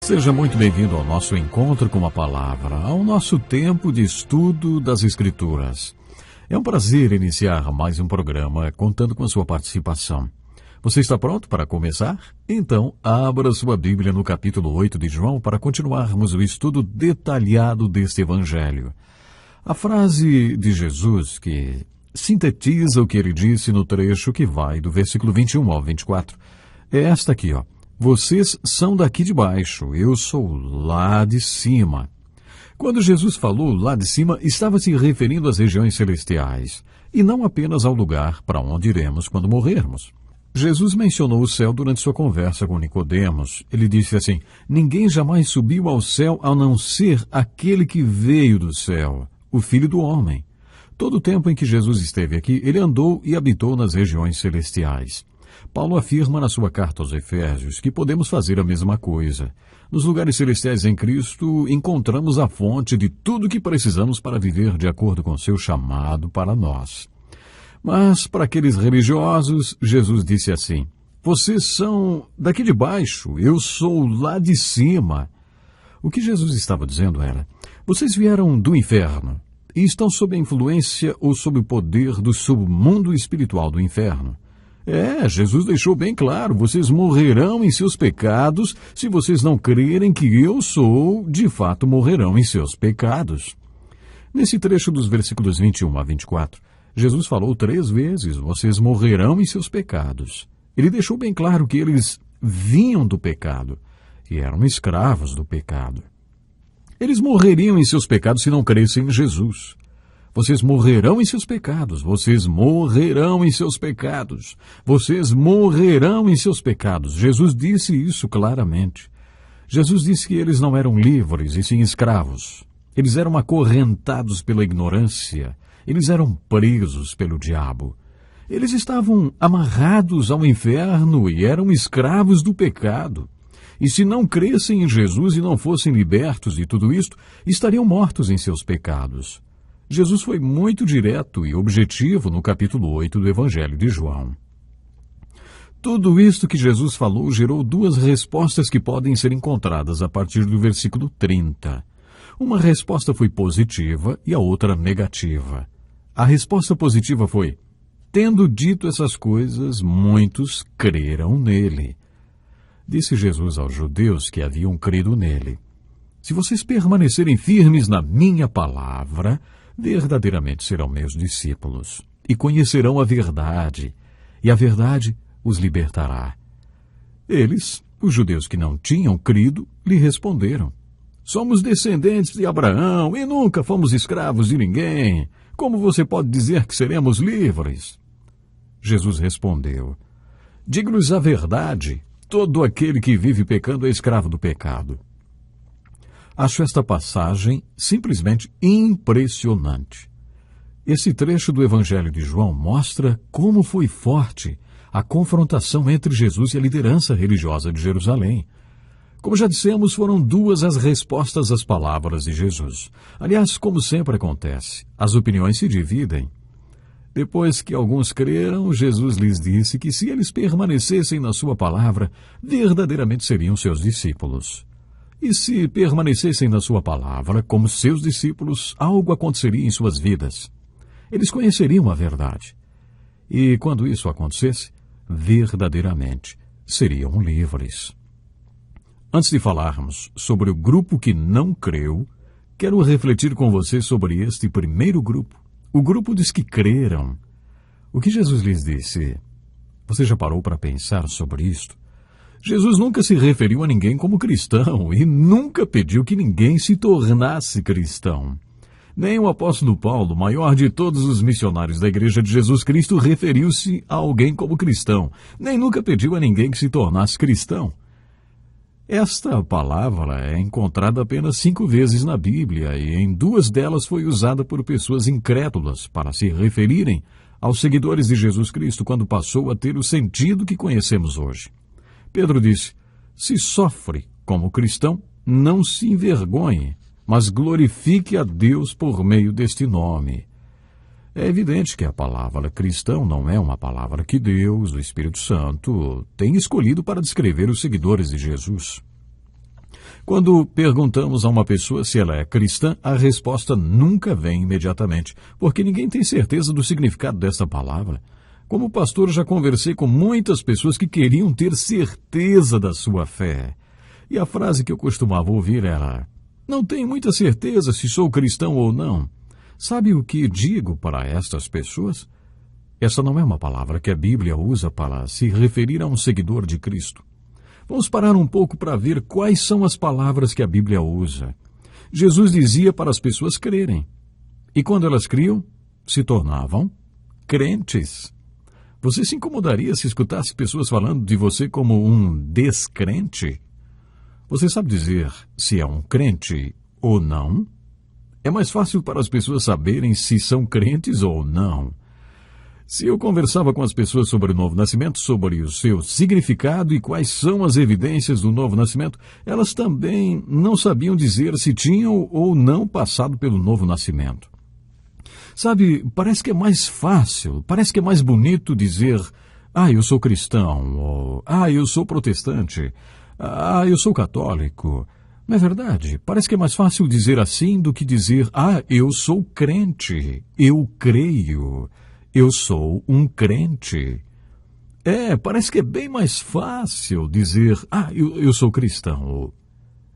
Seja muito bem-vindo ao nosso encontro com a palavra, ao nosso tempo de estudo das Escrituras. É um prazer iniciar mais um programa contando com a sua participação. Você está pronto para começar? Então, abra sua Bíblia no capítulo 8 de João para continuarmos o estudo detalhado deste Evangelho. A frase de Jesus que sintetiza o que ele disse no trecho que vai do versículo 21 ao 24 é esta aqui, ó. Vocês são daqui de baixo, eu sou lá de cima. Quando Jesus falou lá de cima, estava se referindo às regiões celestiais, e não apenas ao lugar para onde iremos quando morrermos. Jesus mencionou o céu durante sua conversa com Nicodemos. Ele disse assim: ninguém jamais subiu ao céu a não ser aquele que veio do céu, o Filho do Homem. Todo o tempo em que Jesus esteve aqui, ele andou e habitou nas regiões celestiais. Paulo afirma na sua carta aos Efésios que podemos fazer a mesma coisa. Nos lugares celestiais em Cristo, encontramos a fonte de tudo o que precisamos para viver de acordo com seu chamado para nós. Mas, para aqueles religiosos, Jesus disse assim: vocês são daqui de baixo, eu sou lá de cima. O que Jesus estava dizendo era: vocês vieram do inferno e estão sob a influência ou sob o poder do submundo espiritual do inferno. Jesus deixou bem claro, vocês morrerão em seus pecados se vocês não crerem que eu sou, de fato morrerão em seus pecados. Nesse trecho dos versículos 21 a 24, Jesus falou 3 vezes, vocês morrerão em seus pecados. Ele deixou bem claro que eles vinham do pecado e eram escravos do pecado. Eles morreriam em seus pecados se não crescem em Jesus. Vocês morrerão em seus pecados, vocês morrerão em seus pecados, vocês morrerão em seus pecados. Jesus disse isso claramente. Jesus disse que eles não eram livres e sim escravos. Eles eram acorrentados pela ignorância, eles eram presos pelo diabo. Eles estavam amarrados ao inferno e eram escravos do pecado. E se não crescem em Jesus e não fossem libertos de tudo isto, estariam mortos em seus pecados. Jesus foi muito direto e objetivo no capítulo 8 do Evangelho de João. Tudo isto que Jesus falou gerou 2 respostas que podem ser encontradas a partir do versículo 30. Uma resposta foi positiva e a outra negativa. A resposta positiva foi: tendo dito essas coisas, muitos creram nele. Disse Jesus aos judeus que haviam crido nele: se vocês permanecerem firmes na minha palavra, verdadeiramente serão meus discípulos, e conhecerão a verdade, e a verdade os libertará. Eles, os judeus que não tinham crido, lhe responderam: somos descendentes de Abraão e nunca fomos escravos de ninguém. Como você pode dizer que seremos livres? Jesus respondeu: digo-lhes a verdade, todo aquele que vive pecando é escravo do pecado. Acho esta passagem simplesmente impressionante. Esse trecho do Evangelho de João mostra como foi forte a confrontação entre Jesus e a liderança religiosa de Jerusalém. Como já dissemos, foram 2 as respostas às palavras de Jesus. Aliás, como sempre acontece, as opiniões se dividem. Depois que alguns creram, Jesus lhes disse que se eles permanecessem na sua palavra, verdadeiramente seriam seus discípulos. E se permanecessem na sua palavra, como seus discípulos, algo aconteceria em suas vidas. Eles conheceriam a verdade. E quando isso acontecesse, verdadeiramente seriam livres. Antes de falarmos sobre o grupo que não creu, quero refletir com você sobre este primeiro grupo, o grupo dos que creram. O que Jesus lhes disse? Você já parou para pensar sobre isto? Jesus nunca se referiu a ninguém como cristão e nunca pediu que ninguém se tornasse cristão. Nem o apóstolo Paulo, maior de todos os missionários da Igreja de Jesus Cristo, referiu-se a alguém como cristão, nem nunca pediu a ninguém que se tornasse cristão. Esta palavra é encontrada apenas 5 vezes na Bíblia e em 2 delas foi usada por pessoas incrédulas para se referirem aos seguidores de Jesus Cristo quando passou a ter o sentido que conhecemos hoje. Pedro disse: se sofre como cristão, não se envergonhe, mas glorifique a Deus por meio deste nome. É evidente que a palavra cristão não é uma palavra que Deus, o Espírito Santo, tem escolhido para descrever os seguidores de Jesus. Quando perguntamos a uma pessoa se ela é cristã, a resposta nunca vem imediatamente, porque ninguém tem certeza do significado desta palavra. Como pastor, já conversei com muitas pessoas que queriam ter certeza da sua fé. E a frase que eu costumava ouvir era: não tenho muita certeza se sou cristão ou não. Sabe o que digo para estas pessoas? Essa não é uma palavra que a Bíblia usa para se referir a um seguidor de Cristo. Vamos parar um pouco para ver quais são as palavras que a Bíblia usa. Jesus dizia para as pessoas crerem. E quando elas criam, se tornavam crentes. Você se incomodaria se escutasse pessoas falando de você como um descrente? Você sabe dizer se é um crente ou não? É mais fácil para as pessoas saberem se são crentes ou não. Se eu conversava com as pessoas sobre o novo nascimento, sobre o seu significado e quais são as evidências do novo nascimento, elas também não sabiam dizer se tinham ou não passado pelo novo nascimento. Sabe, parece que é mais fácil, parece que é mais bonito dizer: eu sou cristão, ou eu sou protestante, eu sou católico. Não é verdade? Parece que é mais fácil dizer assim do que dizer: eu sou crente, eu creio, eu sou um crente. Parece que é bem mais fácil dizer: eu sou cristão, ou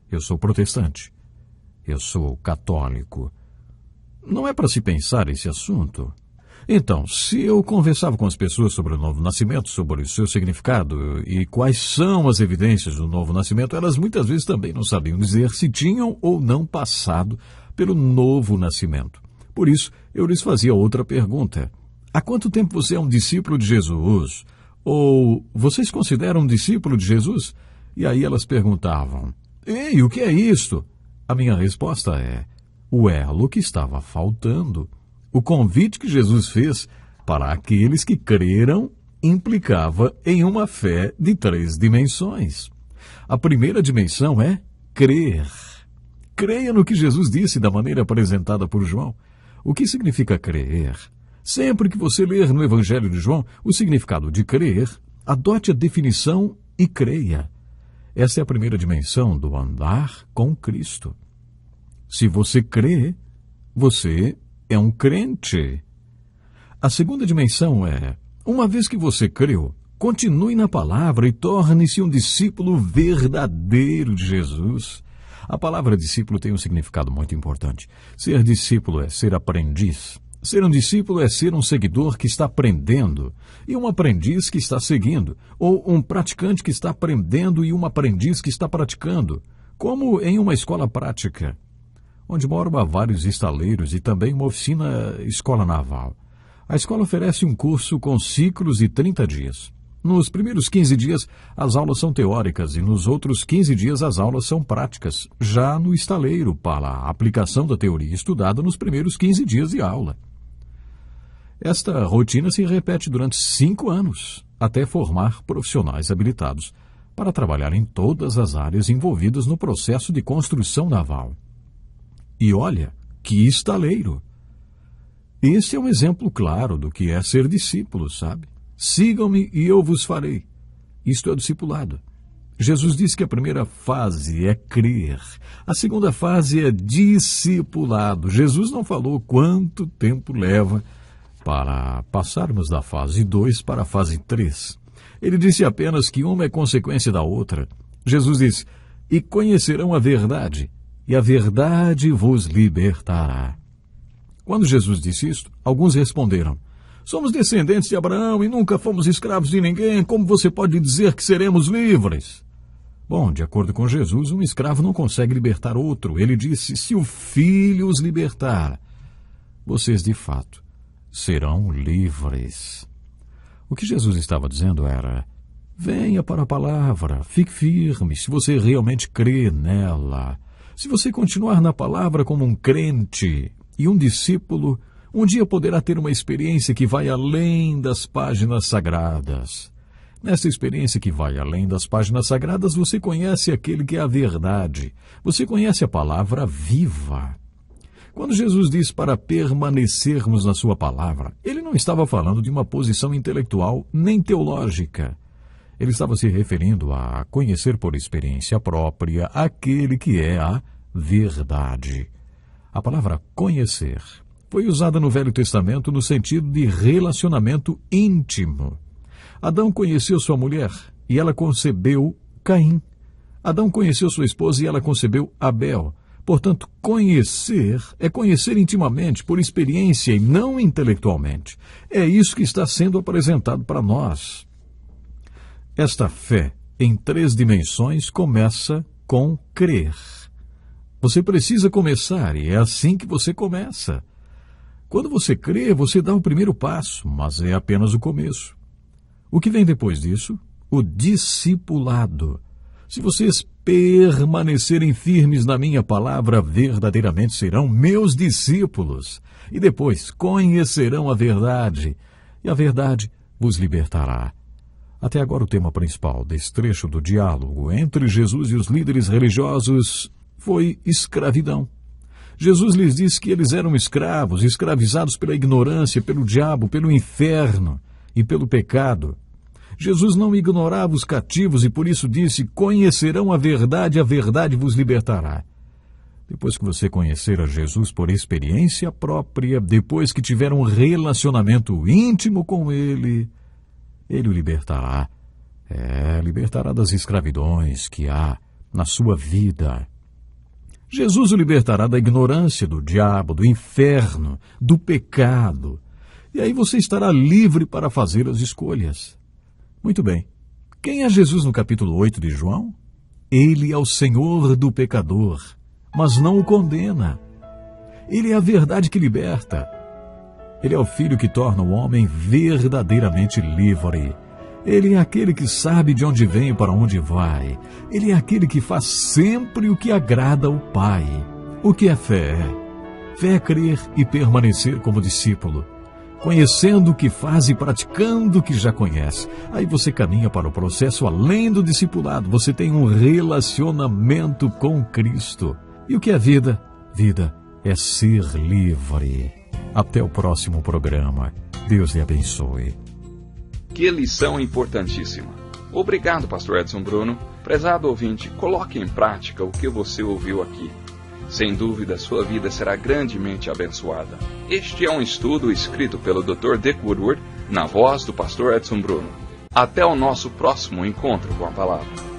eu sou protestante, eu sou católico. Não é para se pensar esse assunto. Então, se eu conversava com as pessoas sobre o novo nascimento, sobre o seu significado e quais são as evidências do novo nascimento, elas muitas vezes também não sabiam dizer se tinham ou não passado pelo novo nascimento. Por isso, eu lhes fazia outra pergunta: há quanto tempo você é um discípulo de Jesus? Ou vocês consideram um discípulo de Jesus? E aí elas perguntavam: ei, o que é isto? A minha resposta é: o elo que estava faltando. O convite que Jesus fez para aqueles que creram implicava em uma fé de 3 dimensões. A primeira dimensão é crer. Creia no que Jesus disse da maneira apresentada por João. O que significa crer? Sempre que você ler no Evangelho de João o significado de crer, adote a definição e creia. Essa é a primeira dimensão do andar com Cristo. Se você crê, você é um crente. A segunda dimensão é: uma vez que você creu, continue na palavra e torne-se um discípulo verdadeiro de Jesus. A palavra discípulo tem um significado muito importante. Ser discípulo é ser aprendiz. Ser um discípulo é ser um seguidor que está aprendendo e um aprendiz que está seguindo, ou um praticante que está aprendendo e um aprendiz que está praticando, como em uma escola prática. Onde moro há vários estaleiros e também uma oficina escola naval. A escola oferece um curso com ciclos de 30 dias. Nos primeiros 15 dias, as aulas são teóricas e nos outros 15 dias as aulas são práticas, já no estaleiro, para a aplicação da teoria estudada nos primeiros 15 dias de aula. Esta rotina se repete durante 5 anos, até formar profissionais habilitados para trabalhar em todas as áreas envolvidas no processo de construção naval. E olha, que estaleiro! Esse é um exemplo claro do que é ser discípulo, sabe? Sigam-me e eu vos farei. Isto é o discipulado. Jesus disse que a primeira fase é crer. A segunda fase é discipulado. Jesus não falou quanto tempo leva para passarmos da fase 2 para a fase 3. Ele disse apenas que uma é consequência da outra. Jesus disse: e conhecerão a verdade, e a verdade vos libertará. Quando Jesus disse isto, alguns responderam: somos descendentes de Abraão e nunca fomos escravos de ninguém. Como você pode dizer que seremos livres? Bom, de acordo com Jesus, um escravo não consegue libertar outro. Ele disse: se o Filho os libertar, vocês de fato serão livres. O que Jesus estava dizendo era: venha para a palavra, fique firme, se você realmente crê nela. Se você continuar na palavra como um crente e um discípulo, um dia poderá ter uma experiência que vai além das páginas sagradas. Nessa experiência que vai além das páginas sagradas, você conhece aquele que é a verdade. Você conhece a palavra viva. Quando Jesus diz para permanecermos na sua palavra, ele não estava falando de uma posição intelectual nem teológica. Ele estava se referindo a conhecer por experiência própria aquele que é a verdade. A palavra conhecer foi usada no Velho Testamento no sentido de relacionamento íntimo. Adão conheceu sua mulher e ela concebeu Caim. Adão conheceu sua esposa e ela concebeu Abel. Portanto, conhecer é conhecer intimamente, por experiência e não intelectualmente. É isso que está sendo apresentado para nós. Esta fé em 3 dimensões começa com crer. Você precisa começar e é assim que você começa. Quando você crê, você dá o primeiro passo, mas é apenas o começo. O que vem depois disso? O discipulado. Se vocês permanecerem firmes na minha palavra, verdadeiramente serão meus discípulos. E depois conhecerão a verdade, e a verdade vos libertará. Até agora o tema principal desse trecho do diálogo entre Jesus e os líderes religiosos foi escravidão. Jesus lhes disse que eles eram escravos, escravizados pela ignorância, pelo diabo, pelo inferno e pelo pecado. Jesus não ignorava os cativos e por isso disse: conhecerão a verdade vos libertará. Depois que você conhecer a Jesus por experiência própria, depois que tiver um relacionamento íntimo com Ele o libertará. Libertará das escravidões que há na sua vida. Jesus o libertará da ignorância, do diabo, do inferno, do pecado. E aí você estará livre para fazer as escolhas. Muito bem. Quem é Jesus no capítulo 8 de João? Ele é o Senhor do pecador, mas não o condena. Ele é a verdade que liberta. Ele é o Filho que torna o homem verdadeiramente livre. Ele é aquele que sabe de onde vem e para onde vai. Ele é aquele que faz sempre o que agrada ao Pai. O que é fé? Fé é crer e permanecer como discípulo, conhecendo o que faz e praticando o que já conhece. Aí você caminha para o processo além do discipulado. Você tem um relacionamento com Cristo. E o que é vida? Vida é ser livre. Até o próximo programa. Deus lhe abençoe. Que lição importantíssima. Obrigado, pastor Edson Bruno. Prezado ouvinte, coloque em prática o que você ouviu aqui. Sem dúvida, sua vida será grandemente abençoada. Este é um estudo escrito pelo Dr. Dick Woodward, na voz do pastor Edson Bruno. Até o nosso próximo encontro com a palavra.